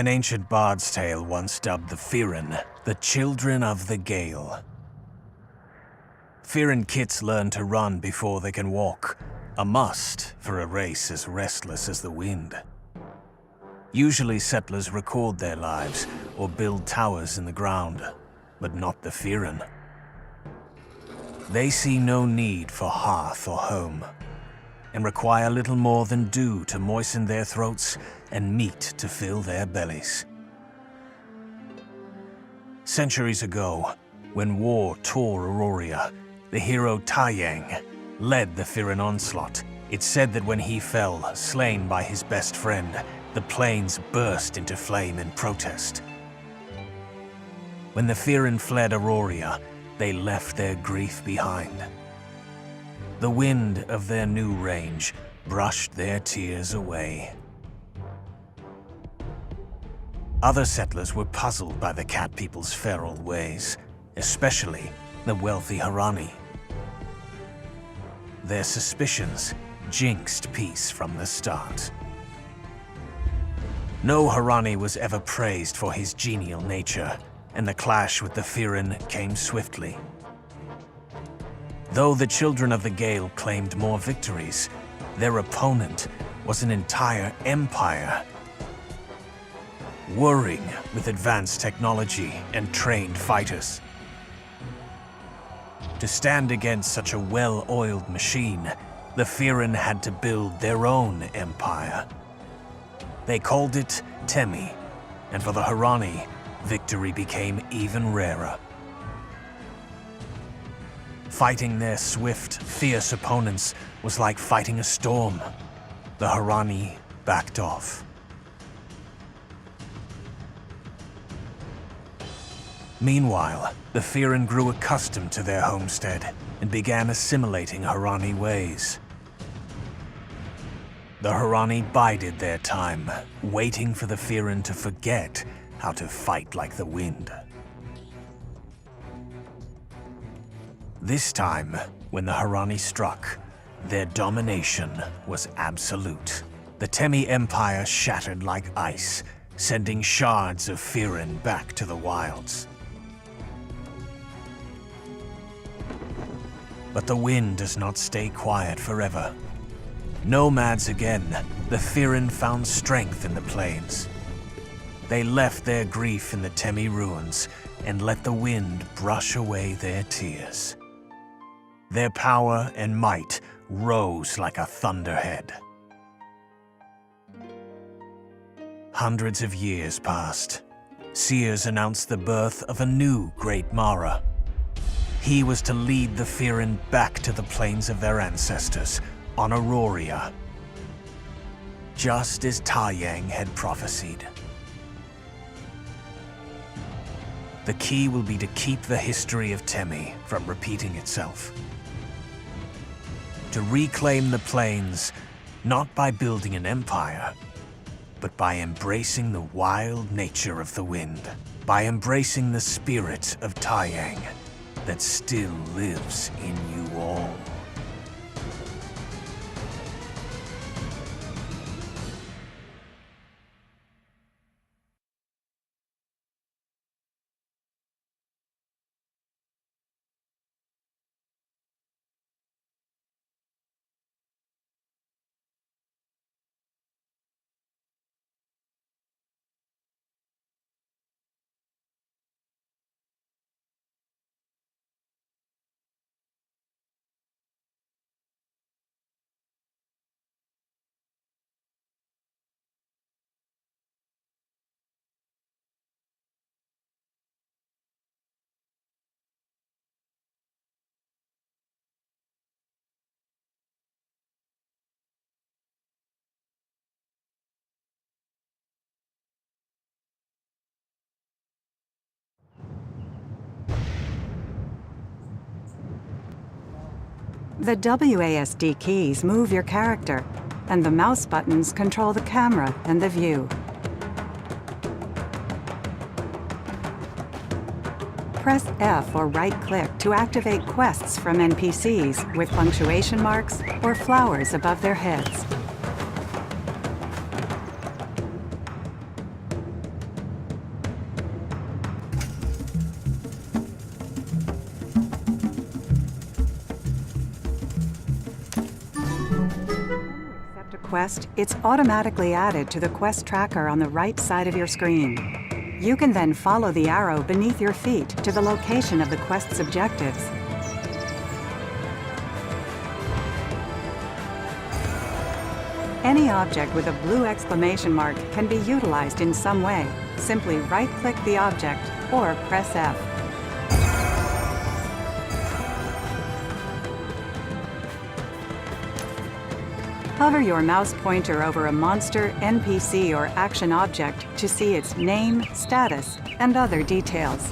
An ancient bard's tale once dubbed the Firran, the children of the gale. Firran kits learn to run before they can walk, a must for a race as restless as the wind. Usually settlers record their lives or build towers in the ground, but not the Firran. They see no need for hearth or home, and require little more than dew to moisten their throats and meat to fill their bellies. Centuries ago, when war tore Aurora, the hero Taiyang led the Firran onslaught. It's said that when he fell, slain by his best friend, the plains burst into flame in protest. When the Firran fled Aurora, they left their grief behind. The wind of their new range brushed their tears away. Other settlers were puzzled by the cat people's feral ways, especially the wealthy Harani. Their suspicions jinxed peace from the start. No Harani was ever praised for his genial nature, and the clash with the Firran came swiftly. Though the children of the Gale claimed more victories, their opponent was an entire empire, whirring with advanced technology and trained fighters. To stand against such a well-oiled machine, the Firran had to build their own empire. They called it Temi, and for the Harani, victory became even rarer. Fighting their swift, fierce opponents was like fighting a storm. The Harani backed off. Meanwhile, the Firran grew accustomed to their homestead and began assimilating Harani ways. The Harani bided their time, waiting for the Firran to forget how to fight like the wind. This time, when the Harani struck, their domination was absolute. The Temi Empire shattered like ice, sending shards of Firran back to the wilds. But the wind does not stay quiet forever. Nomads again, the Firran found strength in the plains. They left their grief in the Temi ruins and let the wind brush away their tears. Their power and might rose like a thunderhead. Hundreds of years passed. Seers announced the birth of a new Great Mara. He was to lead the Firran back to the plains of their ancestors, on Aurora, just as Taiyang had prophesied. The key will be to keep the history of Temi from repeating itself. To reclaim the plains, not by building an empire, but by embracing the wild nature of the wind, by embracing the spirit of Taiyang that still lives in you all. The WASD keys move your character, and the mouse buttons control the camera and the view. Press F or right-click to activate quests from NPCs with punctuation marks or flowers above their heads. quest, it's automatically added to the quest tracker on the right side of your screen. You can then follow the arrow beneath your feet to the location of the quest's objectives. Any object with a blue exclamation mark can be utilized in some way. Simply right-click the object or press F. Hover your mouse pointer over a monster, NPC, or action object to see its name, status, and other details.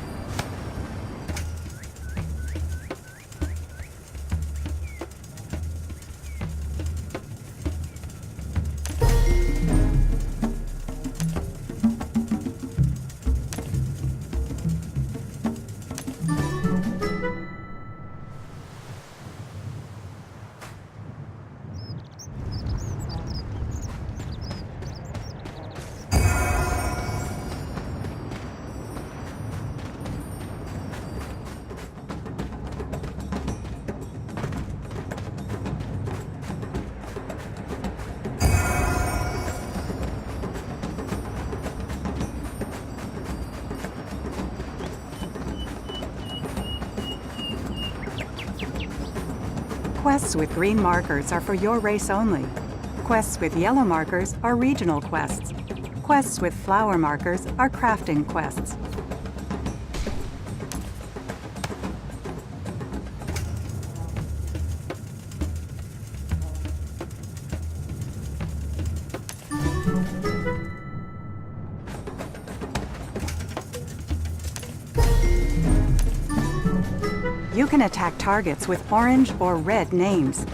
Quests with green markers are for your race only. Quests with yellow markers are regional quests. Quests with flower markers are crafting quests. You can attack targets with orange or red names.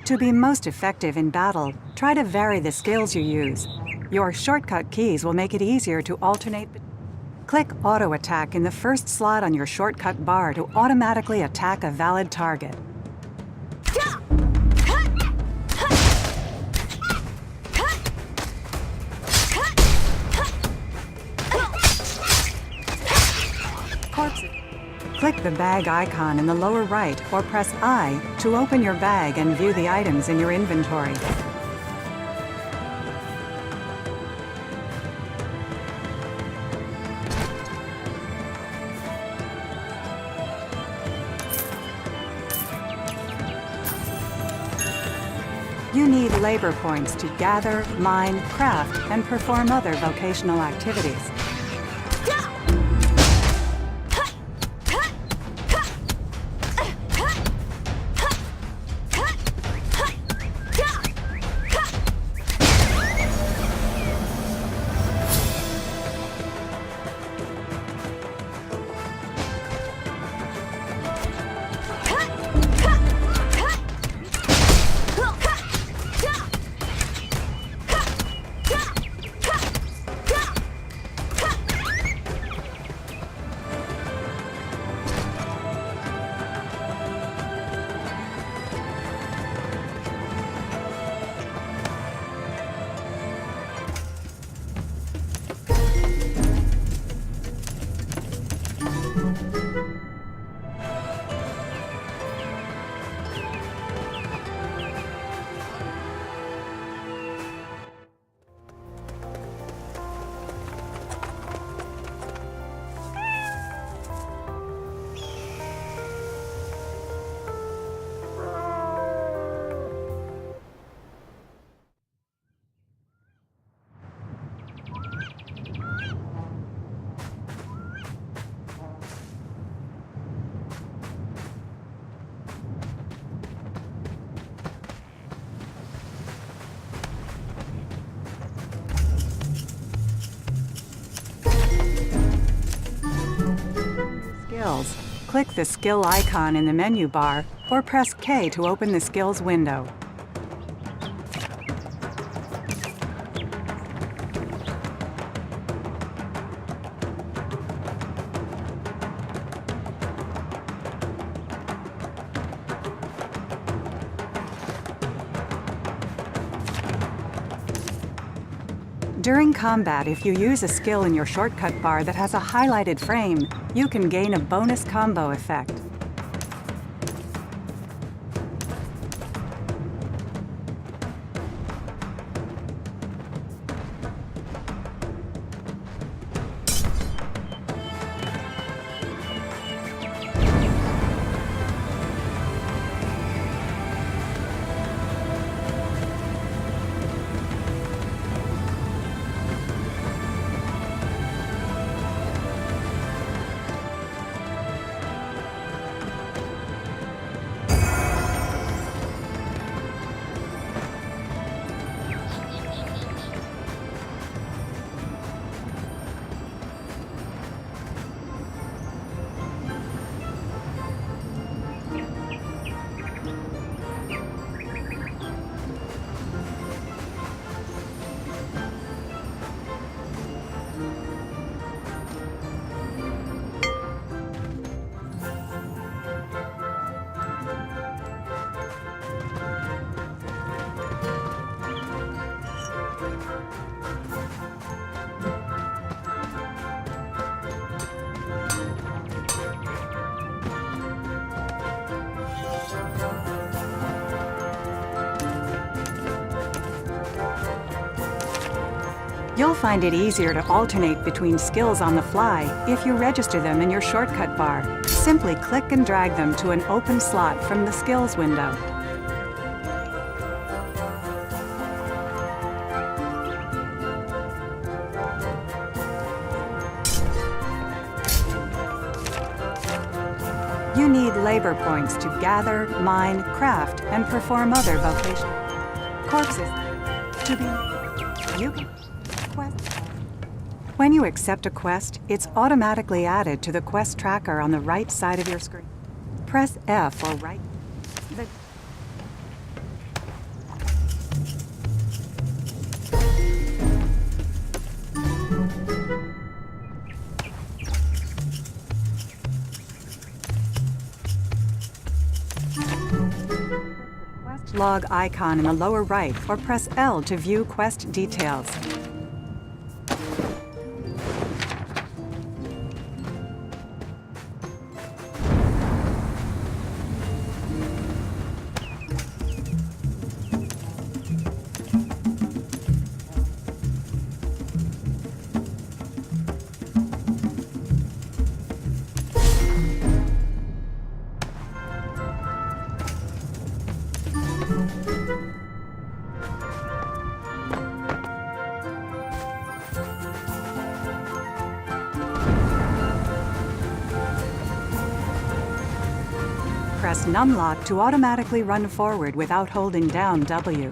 To be most effective in battle, try to vary the skills you use. Your shortcut keys will make it easier to alternate. Click Auto Attack in the first slot on your shortcut bar to automatically attack a valid target. Click the bag icon in the lower right or press I to open your bag and view the items in your inventory. You need labor points to gather, mine, craft, and perform other vocational activities. Skills. Click the skill icon in the menu bar or press K to open the skills window. During combat, if you use a skill in your shortcut bar that has a highlighted frame, you can gain a bonus combo effect. You'll find it easier to alternate between skills on the fly if you register them in your shortcut bar. Simply click and drag them to an open slot from the skills window. You need labor points to gather, mine, craft, and perform other vocations. Corpses. To be... You can... Quest. When you accept a quest, it's automatically added to the quest tracker on the right side of your screen. Press F or right. The quest log icon in the lower right, or press L to view quest details. Press numlock to automatically run forward without holding down W.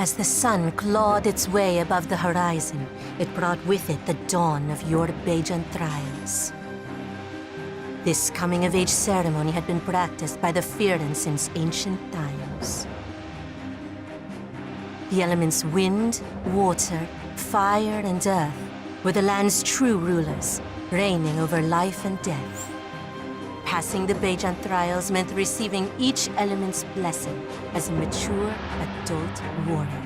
As the sun clawed its way above the horizon, it brought with it the dawn of your Bajan trials. This coming-of-age ceremony had been practiced by the Firran since ancient times. The elements wind, water, fire, and earth were the land's true rulers, reigning over life and death. Passing the Bajan trials meant receiving each element's blessing as a mature adult warrior.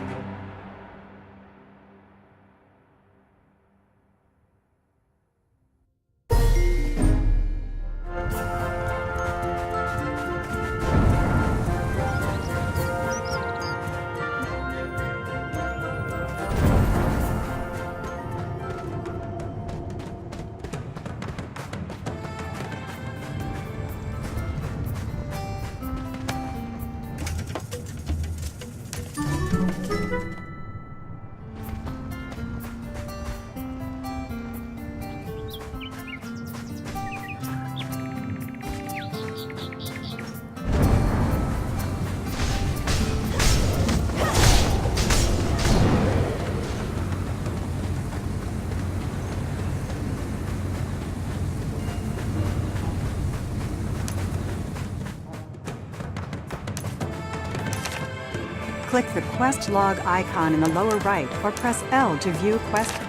Click the quest log icon in the lower right or press L to view quest.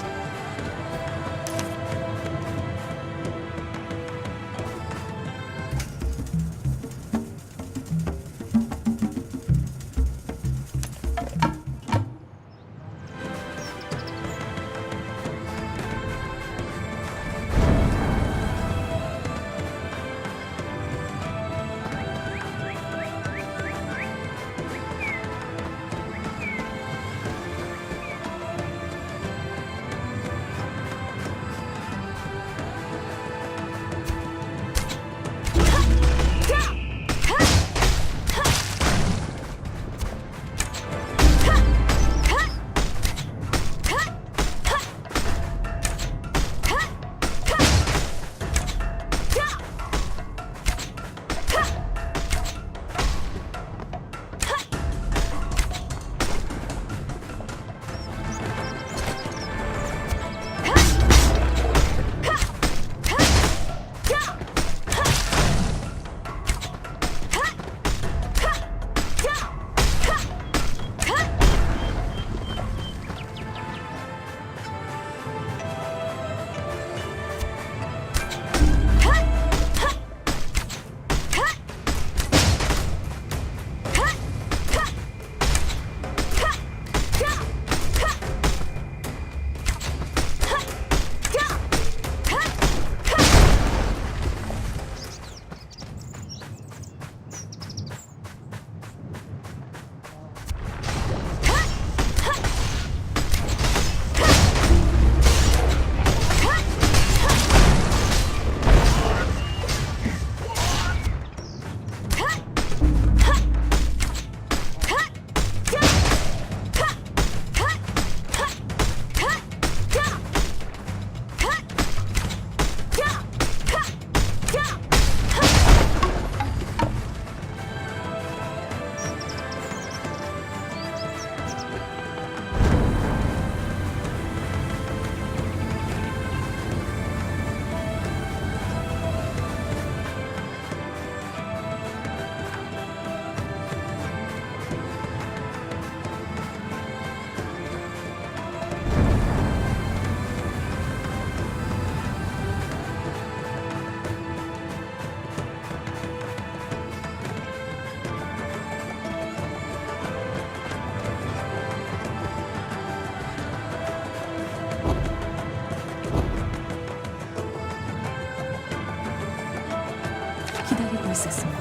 있었습니다.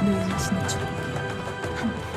노예하시는 주인에게 한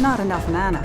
not enough mana.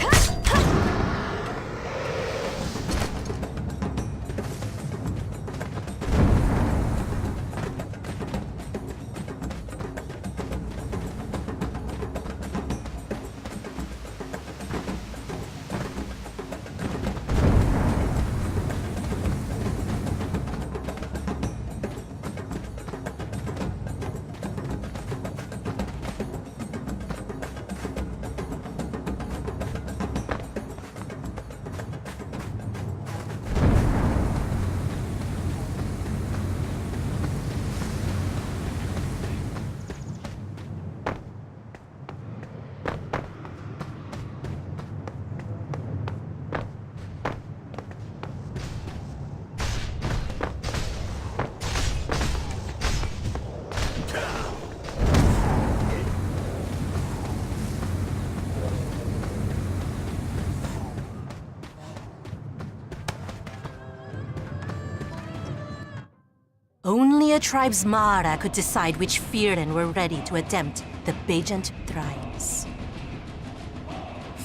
Only a tribe's Mara could decide which Firran were ready to attempt the Bajant trials.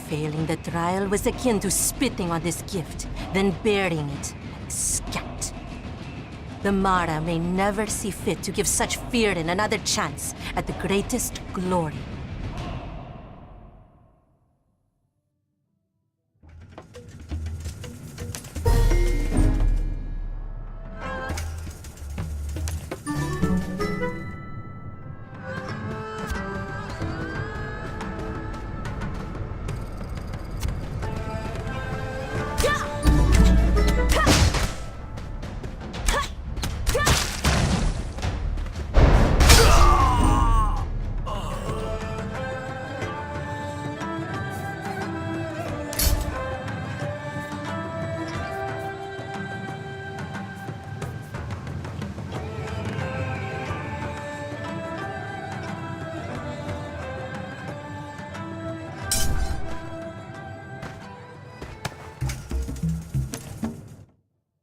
Failing the trial was akin to spitting on this gift, then burying it like scat. The Mara may never see fit to give such Firran another chance at the greatest glory.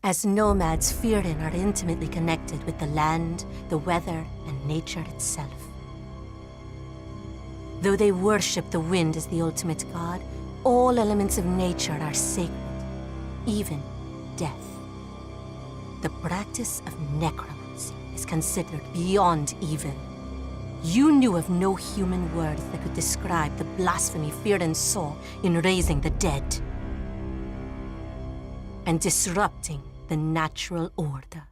As nomads, Firran are intimately connected with the land, the weather, and nature itself. Though they worship the wind as the ultimate god, all elements of nature are sacred, even death. The practice of necromancy is considered beyond evil. You knew of no human words that could describe the blasphemy Firran saw in raising the dead and disrupting the natural order.